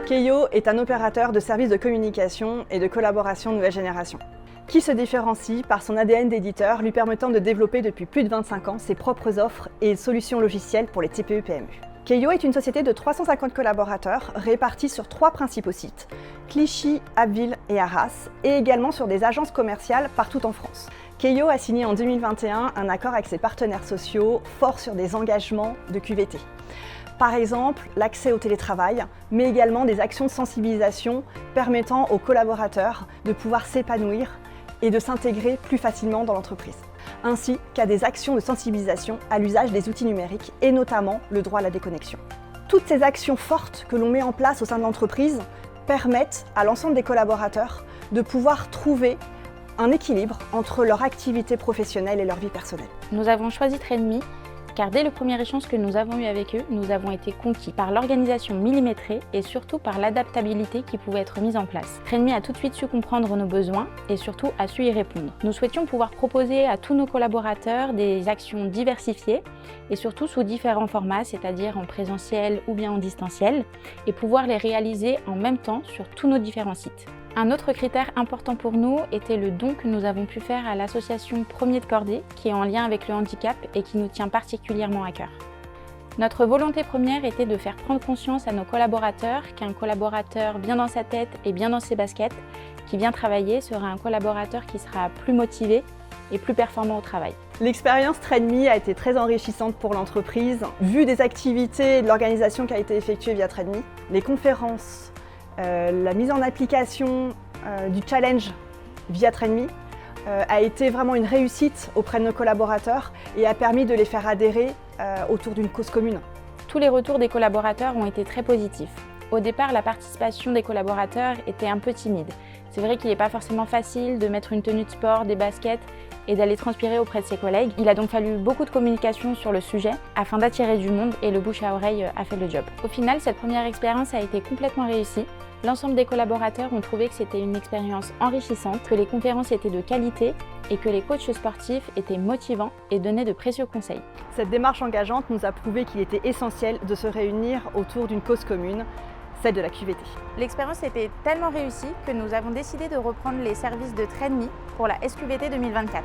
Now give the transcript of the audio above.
Keio est un opérateur de services de communication et de collaboration nouvelle génération, qui se différencie par son ADN d'éditeur lui permettant de développer depuis plus de 25 ans ses propres offres et solutions logicielles pour les TPE-PME. Keio est une société de 350 collaborateurs répartis sur 3 principaux sites, Clichy, Abbeville et Arras, et également sur des agences commerciales partout en France. Keio a signé en 2021 un accord avec ses partenaires sociaux fort sur des engagements de QVT. Par exemple, l'accès au télétravail, mais également des actions de sensibilisation permettant aux collaborateurs de pouvoir s'épanouir et de s'intégrer plus facilement dans l'entreprise, ainsi qu'à des actions de sensibilisation à l'usage des outils numériques et notamment le droit à la déconnexion. Toutes ces actions fortes que l'on met en place au sein de l'entreprise permettent à l'ensemble des collaborateurs de pouvoir trouver un équilibre entre leur activité professionnelle et leur vie personnelle. Nous avons choisi Trainme car dès le premier échange que nous avons eu avec eux, nous avons été conquis par l'organisation millimétrée et surtout par l'adaptabilité qui pouvait être mise en place. Trainme a tout de suite su comprendre nos besoins et surtout a su y répondre. Nous souhaitions pouvoir proposer à tous nos collaborateurs des actions diversifiées et surtout sous différents formats, c'est-à-dire en présentiel ou bien en distanciel, et pouvoir les réaliser en même temps sur tous nos différents sites. Un autre critère important pour nous était le don que nous avons pu faire à l'association Premier de Cordée, qui est en lien avec le handicap et qui nous tient particulièrement à cœur. Notre volonté première était de faire prendre conscience à nos collaborateurs qu'un collaborateur bien dans sa tête et bien dans ses baskets, qui vient travailler, sera un collaborateur qui sera plus motivé et plus performant au travail. L'expérience Trainme a été très enrichissante pour l'entreprise, vu des activités et de l'organisation qui a été effectuée via Trainme, les conférences, la mise en application du challenge via Trainme a été vraiment une réussite auprès de nos collaborateurs et a permis de les faire adhérer autour d'une cause commune. Tous les retours des collaborateurs ont été très positifs. Au départ, la participation des collaborateurs était un peu timide. C'est vrai qu'il n'est pas forcément facile de mettre une tenue de sport, des baskets et d'aller transpirer auprès de ses collègues. Il a donc fallu beaucoup de communication sur le sujet afin d'attirer du monde et le bouche à oreille a fait le job. Au final, cette première expérience a été complètement réussie. L'ensemble des collaborateurs ont trouvé que c'était une expérience enrichissante, que les conférences étaient de qualité et que les coachs sportifs étaient motivants et donnaient de précieux conseils. Cette démarche engageante nous a prouvé qu'il était essentiel de se réunir autour d'une cause commune, celle de la QVT. L'expérience était tellement réussie que nous avons décidé de reprendre les services de Trainme pour la SQVT 2024.